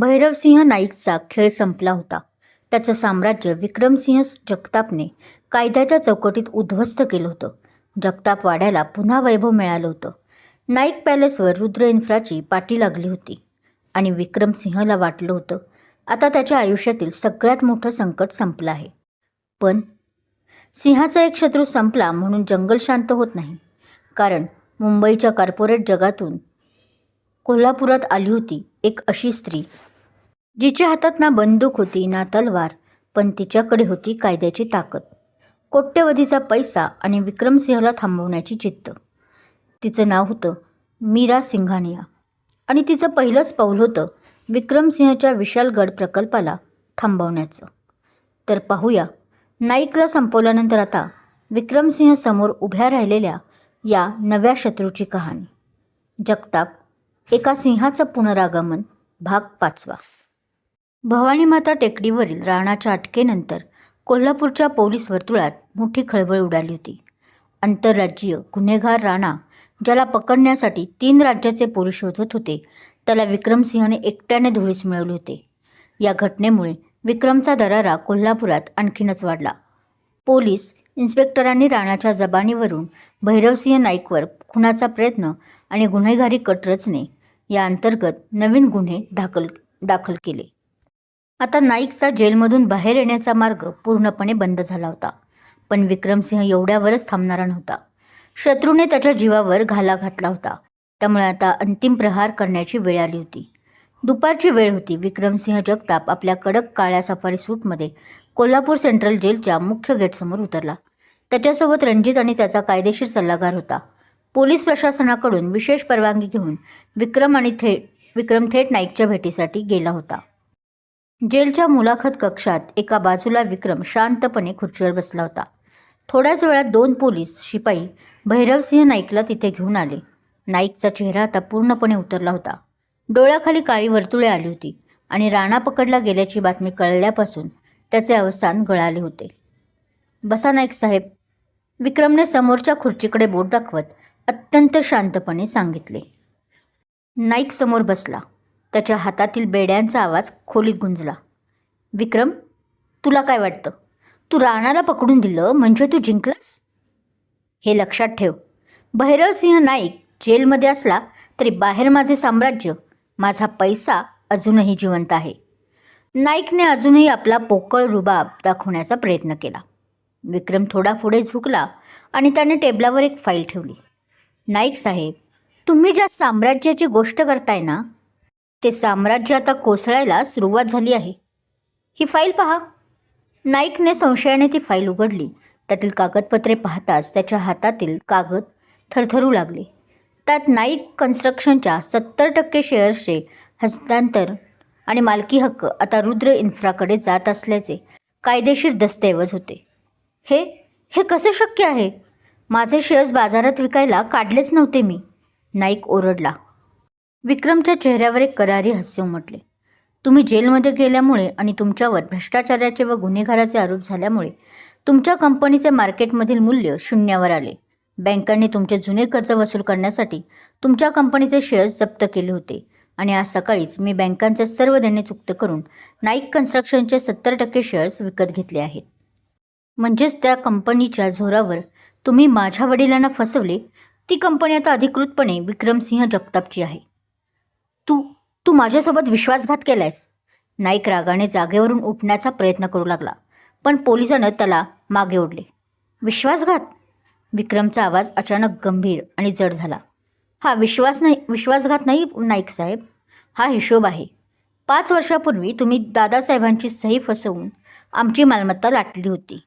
भैरवसिंह नाईकचा खेळ संपला होता. त्याचं साम्राज्य विक्रमसिंह जगतापने कायद्याच्या चौकटीत उद्ध्वस्त केलं होतं. जगताप वाड्याला पुन्हा वैभव मिळालं होतं. नाईक पॅलेसवर रुद्र इन्फ्राची पाटी लागली होती आणि विक्रमसिंहला वाटलं होतं आता त्याच्या आयुष्यातील सगळ्यात मोठं संकट संपलं आहे. पण सिंहाचा एक शत्रू संपला म्हणून जंगल शांत होत नाही. कारण मुंबईच्या कॉर्पोरेट जगातून कोल्हापुरात आली होती एक अशी स्त्री जिच्या हातात ना बंदूक होती ना तलवार, पण तिच्याकडे होती कायद्याची ताकद, कोट्यवधीचा पैसा आणि विक्रमसिंहला थांबवण्याची जिद्द. तिचं नाव होतं मीरा सिंघानिया आणि तिचं पहिलंच पाऊल होतं विक्रमसिंहच्या विशालगड प्रकल्पाला थांबवण्याचं. तर पाहूया नाईकला संपवल्यानंतर आता विक्रमसिंह समोर उभ्या राहिलेल्या या नव्या शत्रूची कहाणी. जगताप, एका सिंहाचं पुनरागमन, भाग 5. भवानीमाता टेकडीवरील राणाच्या अटकेनंतर कोल्हापूरच्या पोलीस वर्तुळात मोठी खळबळ उडाली होती. आंतरराज्यीय गुन्हेगार राणा, ज्याला पकडण्यासाठी 3 राज्याचे पोलीस शोधत होते, त्याला विक्रमसिंहने एकट्याने धुळीस मिळवले होते. या घटनेमुळे विक्रमचा दरारा कोल्हापुरात आणखीनच वाढला. पोलीस इन्स्पेक्टरांनी राणाच्या जबानीवरून भैरवसिंह नाईकवर खुनाचा प्रयत्न आणि गुन्हेगारी कट रचणे या अंतर्गत नवीन गुन्हे दाखल केले. आता नाईकचा जेलमधून बाहेर येण्याचा मार्ग पूर्णपणे बंद झाला होता. पण विक्रमसिंह एवढ्यावरच थांबणारा नव्हता. शत्रूने त्याच्या जीवावर घाला घातला होता. त्यामुळे आता अंतिम प्रहार करण्याची वेळ आली होती. दुपारची वेळ होती. विक्रमसिंह जगताप आपल्या कडक काळ्या सफारी सूटमध्ये कोल्हापूर सेंट्रल जेलच्या मुख्य गेटसमोर उतरला. त्याच्यासोबत रणजित आणि त्याचा कायदेशीर सल्लागार होता. पोलीस प्रशासनाकडून विशेष परवानगी घेऊन विक्रम थेट नाईकच्या भेटीसाठी गेला होता. जेलच्या मुलाखत कक्षात एका बाजूला विक्रम शांतपणे खुर्चीवर बसला होता. थोड्याच वेळात 2 पोलीस शिपाई भैरवसिंह नाईकला तिथे घेऊन आले. नाईकचा चेहरा आता पूर्णपणे उतरला होता. डोळ्याखाली काळी वर्तुळे आली होती आणि राणा पकडला गेल्याची बातमी कळल्यापासून त्याचे अवसान गळाले होते. बसा नाईक साहेब, विक्रमने समोरच्या खुर्चीकडे बोट दाखवत अत्यंत शांतपणे सांगितले. नाईक समोर बसला. त्याच्या हातातील बेड्यांचा आवाज खोलीत गुंजला. विक्रम, तुला काय वाटतं? तू राणाला पकडून दिलं म्हणजे तू जिंकलास? हे लक्षात ठेव. भैरवसिंह नाईक जेलमध्ये असला तरी बाहेर माझे साम्राज्य, माझा पैसा अजूनही जिवंत आहे. नाईकने अजूनही आपला पोकळ रुबाब दाखवण्याचा प्रयत्न केला. विक्रम थोडा पुढे झुकला आणि त्याने टेबलावर एक फाईल ठेवली. नाईक साहेब, तुम्ही ज्या साम्राज्याची गोष्ट करताय ना, ते साम्राज्य आता कोसळायला सुरुवात झाली आहे. ही फाईल पहा. नाईकने संशयाने ती फाईल उघडली. त्यातील कागदपत्रे पाहताच त्याच्या हातातील कागद थरथरू लागले. त्यात नाईक कन्स्ट्रक्शनच्या 70% शेअर्सचे हस्तांतर आणि मालकी हक्क आता रुद्र इन्फ्राकडे जात असल्याचे कायदेशीर दस्तऐवज होते. हे कसे शक्य आहे? माझे शेअर्स बाजारात विकायला काढलेच नव्हते मी. नाईक ओरडला. विक्रमच्या चेहऱ्यावर एक करारी हास्य उमटले. तुम्ही जेलमध्ये गेल्यामुळे आणि तुमच्यावर भ्रष्टाचाराचे व गुन्हेगाराचे आरोप झाल्यामुळे तुमच्या कंपनीचे मार्केटमधील मूल्य शून्यावर आले. बँकांनी तुमचे जुने कर्ज वसूल करण्यासाठी तुमच्या कंपनीचे शेअर्स जप्त केले होते आणि आज सकाळीच मी बँकांचे सर्व देणे चुकते करून नाईक कन्स्ट्रक्शनचे 70% शेअर्स विकत घेतले आहेत. म्हणजेच त्या कंपनीच्या जोरावर तुम्ही माझ्या वडिलांना फसवले. ती कंपनी आता अधिकृतपणे विक्रमसिंह जगतापची आहे. तू माझ्यासोबत विश्वासघात केलायस. नाईक रागाने जागेवरून उठण्याचा प्रयत्न करू लागला, पण पोलिसानं त्याला मागे ओढले. विश्वासघात? विक्रमचा आवाज अचानक गंभीर आणि जड झाला. हा विश्वासघात नाही नाईक साहेब, हा हिशोब आहे. 5 वर्षापूर्वी तुम्ही दादासाहेबांची सही फसवून आमची मालमत्ता लाटली होती.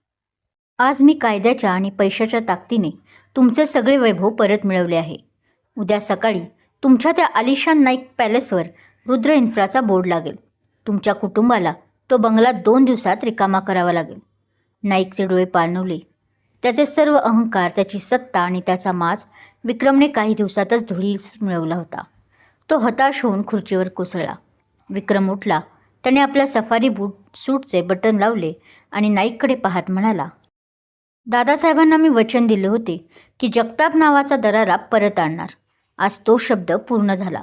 आज मी कायद्याच्या आणि पैशाच्या ताकदीने तुमचे सगळे वैभव परत मिळवले आहे. उद्या सकाळी तुमच्या त्या आलिशान नाईक पॅलेसवर रुद्र इन्फ्राचा बोर्ड लागेल. तुमच्या कुटुंबाला तो बंगला 2 दिवसात रिकामा करावा लागेल. नाईकचे डोळे पाणवले. त्याचे सर्व अहंकार, त्याची सत्ता आणि त्याचा माज विक्रमने काही दिवसातच धुळीस मिळवला होता. तो हताश होऊन खुर्चीवर कोसळला. विक्रम उठला. त्याने आपल्या सफारी सूटचे बटन लावले आणि नाईककडे पाहत म्हणाला, दादासाहेबांना मी वचन दिले होते की जगताप नावाचा दरारा परत आणणार. आज तो शब्द पूर्ण झाला.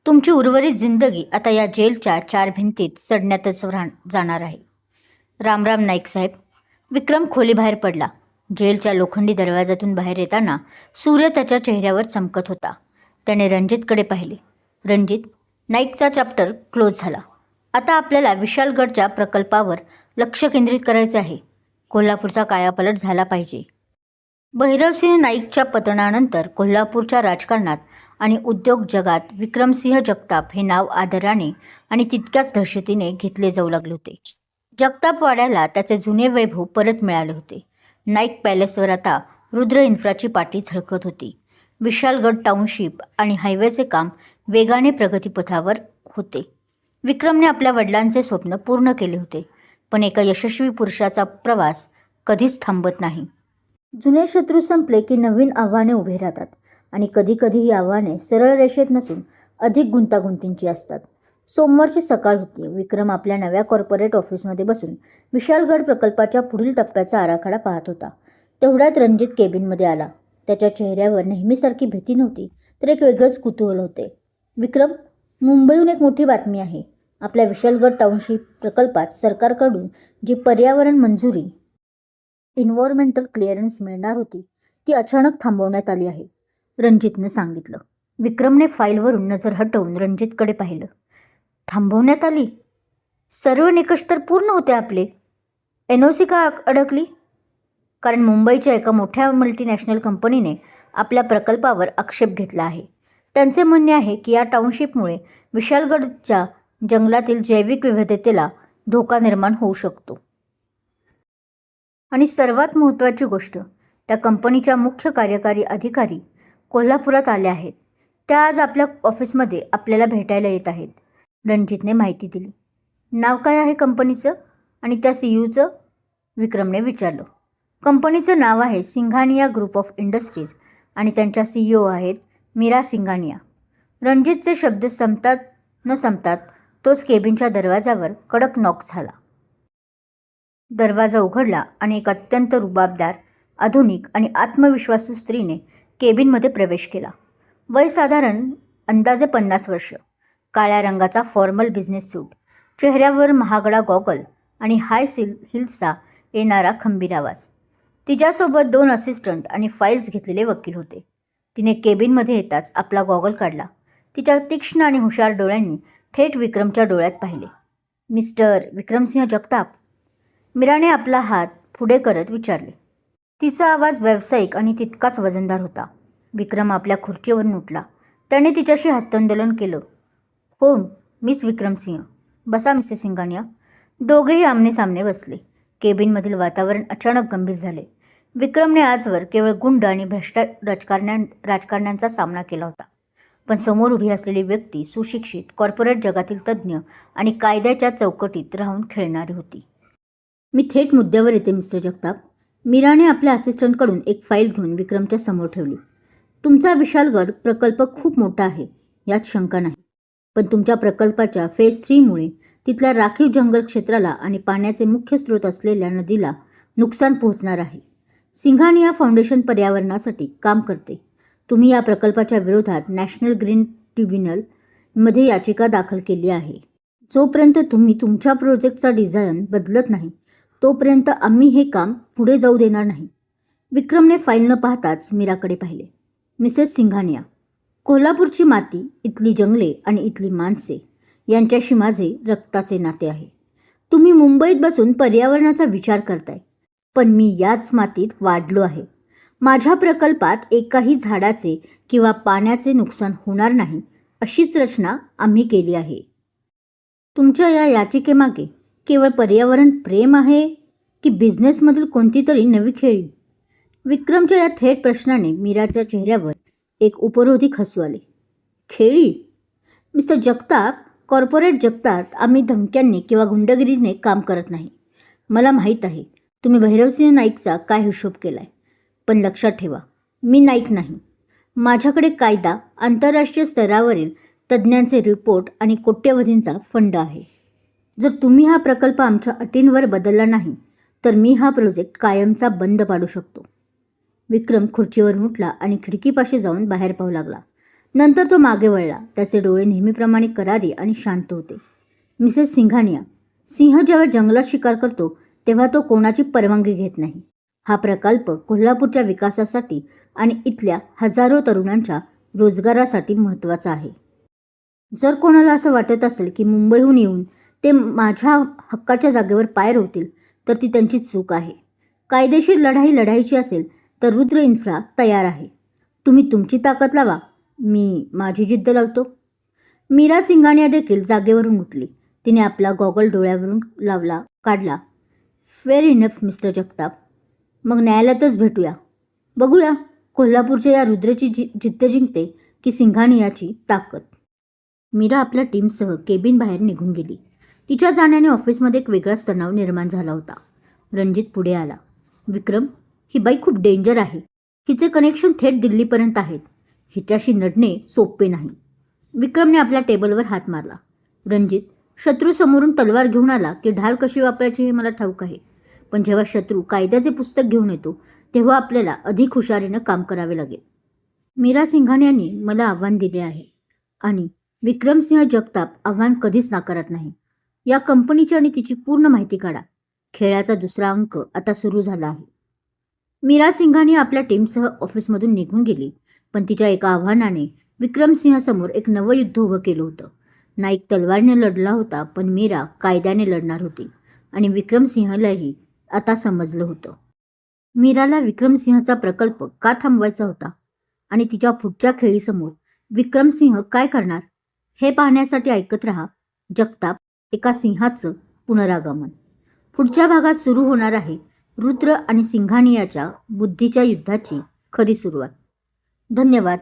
तुमची उर्वरित जिंदगी आता या जेलच्या 4 भिंतीत सडण्यातच जाणार आहे. रामराम नाईक साहेब. विक्रम खोलीबाहेर पडला. जेलच्या लोखंडी दरवाजातून बाहेर येताना सूर्य त्याच्या चेहऱ्यावर चमकत होता. त्याने रणजितकडे पाहिले. रणजित, नाईकचा चॅप्टर क्लोज झाला. आता आपल्याला विशालगडच्या प्रकल्पावर लक्ष केंद्रित करायचे आहे. कोल्हापूरचा कायापालट झाला पाहिजे. भैरवसिंह नाईकच्या पतनानंतर कोल्हापूरच्या राजकारणात आणि उद्योग जगात विक्रमसिंह जगताप हे नाव आदराने आणि तितक्याच दहशतीने घेतले जाऊ लागले होते. जगताप वाड्याला त्याचे जुने वैभव परत मिळाले होते. नाईक पॅलेसवर आता रुद्र इन्फ्राची पाटी झळकत होती. विशालगड टाउनशिप आणि हायवेचे काम वेगाने प्रगतीपथावर होते. विक्रमने आपल्या वडिलांचे स्वप्न पूर्ण केले होते, पण एका यशस्वी पुरुषाचा प्रवास कधीच थांबत नाही. जुने शत्रू संपले की नवीन आव्हाने उभे राहतात आणि कधीकधी ही आव्हाने सरळ रेषेत नसून अधिक गुंतागुंतींची असतात. सोमवारची सकाळ होती. विक्रम आपल्या नव्या कॉर्पोरेट ऑफिसमध्ये बसून विशालगड प्रकल्पाच्या पुढील टप्प्याचा आराखडा पाहत होता. तेवढ्यात रणजित केबिनमध्ये आला. त्याच्या चेहऱ्यावर नेहमीसारखी भीती नव्हती, तर एक वेगळंच कुतूहल होते. विक्रम, मुंबईहून एक मोठी बातमी आहे. आपल्या विशालगड टाउनशिप प्रकल्पात सरकारकडून जी पर्यावरण मंजुरी एन्व्हायरमेंटल क्लिअरन्स मिळणार होती ती अचानक थांबवण्यात आली आहे, रणजितने सांगितलं. विक्रमने फाईलवरून नजर हटवून रणजितकडे पाहिलं. थांबवण्यात आली? सर्व निकष तर पूर्ण होते आपले. NOC का अडकली? कारण मुंबईच्या एका मोठ्या मल्टीनॅशनल कंपनीने आपल्या प्रकल्पावर आक्षेप घेतला आहे. त्यांचे म्हणणे आहे की या टाउनशिपमुळे विशालगडच्या जंगलातील जैविक विविधतेला धोका निर्माण होऊ शकतो. आणि सर्वात महत्त्वाची गोष्ट, त्या कंपनीच्या मुख्य कार्यकारी अधिकारी कोल्हापुरात आले आहेत. त्या आज आपल्या ऑफिसमध्ये आपल्याला भेटायला येत आहेत, रणजितने माहिती दिली. नाव काय आहे कंपनीचं आणि त्या CEOचं? विक्रमने विचारलं. कंपनीचं नाव आहे सिंघानिया ग्रुप ऑफ इंडस्ट्रीज आणि त्यांच्या CEO आहेत मीरा सिंघानिया. रणजितचे शब्द संपतात न संपतात तोच केबिनच्या दरवाजावर कडक नॉक झाला. दरवाजा उघडला आणि एक अत्यंत रुबाबदार, आधुनिक आणि आत्मविश्वासू स्त्रीने केबिनमध्ये प्रवेश केला. वय साधारण अंदाजे 50 वर्ष. काळ्या रंगाचा फॉर्मल बिझनेस सूट, चेहऱ्यावर महागडा गॉगल आणि हाय हिल्सचा येणारा खंबीर आवाज. तिच्यासोबत 2 असिस्टंट आणि फाईल्स घेतलेले वकील होते. तिने केबिनमध्ये येताच आपला गॉगल काढला. तिच्या तीक्ष्ण आणि हुशार डोळ्यांनी थेट विक्रमच्या डोळ्यात पाहिले. मिस्टर विक्रमसिंह जगताप? मीराने आपला हात पुढे करत विचारले. तिचा आवाज व्यावसायिक आणि तितकाच वजनदार होता. विक्रम आपल्या खुर्चीवरून उठला. त्याने तिच्याशी हस्तांदोलन केलं. हो, मिस विक्रमसिंह. बसा मिसेस सिंघानिया. दोघेही आमनेसामने बसले. केबिनमधील वातावरण अचानक गंभीर झाले. विक्रमने आजवर केवळ गुंड आणि भ्रष्ट राजकारण्यांचा सामना केला होता, पण समोर उभी असलेली व्यक्ती सुशिक्षित, कॉर्पोरेट जगातील तज्ज्ञ आणि कायद्याच्या चौकटीत राहून खेळणारी होती. मी थेट मुद्द्यावर येते मिस्टर जगताप. मीराने आपल्या असिस्टंटकडून एक फाईल घेऊन विक्रमच्या समोर ठेवली. तुमचा विशालगड प्रकल्प खूप मोठा आहे, यात शंका नाही. पण तुमच्या प्रकल्पाच्या फेज 3मुळे तिथल्या राखीव जंगल क्षेत्राला आणि पाण्याचे मुख्य स्रोत असलेल्या नदीला नुकसान पोहोचणार आहे. सिंघानिया फाउंडेशन पर्यावरणासाठी काम करते. तुम्ही या प्रकल्पाच्या विरोधात नॅशनल ग्रीन ट्रिब्युनलमध्ये याचिका दाखल केली आहे. जोपर्यंत तुम्ही तुमच्या प्रोजेक्टचा डिझाईन बदलत नाही तोपर्यंत आम्ही हे काम पुढे जाऊ देणार नाही. विक्रमने फाईल न पाहताच मीराकडे पाहिले. मिसेस सिंघानिया, कोल्हापूरची माती, इथली जंगले आणि इथली माणसे यांच्याशी माझे रक्ताचे नाते आहे. तुम्ही मुंबईत बसून पर्यावरणाचा विचार करताय, पण मी याच मातीत वाढलो आहे. माझ्या प्रकल्पात एकाही झाडाचे किंवा पाण्याचे नुकसान होणार नाही अशीच रचना आम्ही केली आहे. तुमच्या या याचिकेमागे केवळ पर्यावरण प्रेम आहे की बिझनेसमधील कोणती तरी नवी खेळी? विक्रमच्या या थेट प्रश्नाने मीराच्या चेहऱ्यावर एक उपरोधिक हसू आले. खेळी? मिस्टर जगताप, कॉर्पोरेट जगतात आम्ही धमक्यांनी किंवा गुंडगिरीने काम करत नाही. मला माहीत आहे तुम्ही भैरवसिंह नाईकचा काय हिशोब केलाय, पण लक्षात ठेवा, मी नाईक नाही. माझ्याकडे कायदा, आंतरराष्ट्रीय स्तरावरील तज्ज्ञांचे रिपोर्ट आणि कोट्यवधींचा फंड आहे. जर तुम्ही हा प्रकल्प आमच्या अटींवर बदलला नाही तर मी हा प्रोजेक्ट कायमचा बंद पाडू शकतो. विक्रम खुर्चीवरून उठला आणि खिडकीपाशी जाऊन बाहेर पाहू लागला. नंतर तो मागे वळला. त्याचे डोळे नेहमीप्रमाणे करारी आणि शांत होते. मिसेस सिंघानिया, सिंह जेव्हा जंगलात शिकार करतो तेव्हा तो कोणाची परवानगी घेत नाही. हा प्रकल्प कोल्हापूरच्या विकासासाठी आणि इथल्या हजारो तरुणांच्या रोजगारासाठी महत्त्वाचा आहे. जर कोणाला असं वाटत असेल की मुंबईहून येऊन ते माझ्या हक्काच्या जागेवर पाय रोवतील तर ती त्यांची चूक आहे. कायदेशीर लढाई लढायची असेल तर रुद्र इन्फ्रा तयार आहे. तुम्ही तुमची ताकद लावा, मी माझी जिद्द लावतो. मीरा सिंघानिया देखील जागेवरून उठली. तिने आपला गॉगल डोळ्यावरून काढला. Fair enough mister Jagtap. मग न्यायालयातच भेटूया. बघूया कोल्हापूरच्या या रुद्रची जिद्द जिंकते की सिंघानियाची ताकद. मीरा आपल्या टीमसह केबिन बाहेर निघून गेली. तिच्या जाण्याने ऑफिसमध्ये एक वेगळाच तणाव निर्माण झाला होता. रणजित पुढे आला. विक्रम, ही बाई खूप डेंजर आहे. हिचे कनेक्शन थेट दिल्लीपर्यंत आहेत. हिच्याशी लढणे सोपे नाही. विक्रमने आपल्या टेबलवर हात मारला. रणजित, शत्रू समोरून तलवार घेऊन आला की ढाल कशी वापरायची हे मला ठाऊक आहे. पण जेव्हा शत्रू कायद्याचे पुस्तक घेऊन येतो तेव्हा आपल्याला अधिक हुशारीनं काम करावे लागेल. मीरा सिंघानियांनी मला आव्हान दिले आहे आणि विक्रमसिंह जगताप आव्हान कधीच नाकारत नाही. या कंपनीची आणि तिची पूर्ण माहिती काढा. खेळाचा दुसरा अंक आता सुरू झाला आहे. मीरा सिंघानिया आपल्या टीमसह ऑफिसमधून निघून गेली. पण तिच्या एका आव्हानाने विक्रमसिंहासमोर एक नवं युद्ध उभं केलं होतं. नाईक तलवारीने लढला होता पण मीरा कायद्याने लढणार होती आणि विक्रमसिंहलाही आता समजलं होतं. मीराला विक्रमसिंहचा प्रकल्प का थांबवायचा होता आणि तिच्या पुढच्या खेळीसमोर विक्रमसिंह काय करणार हे पाहण्यासाठी ऐकत रहा जगताप एका सिंहाचं पुनरागमन. पुढच्या भागात सुरू होणार आहे रुद्र आणि सिंघानियाच्या बुद्धीच्या युद्धाची खरी सुरुवात. धन्यवाद.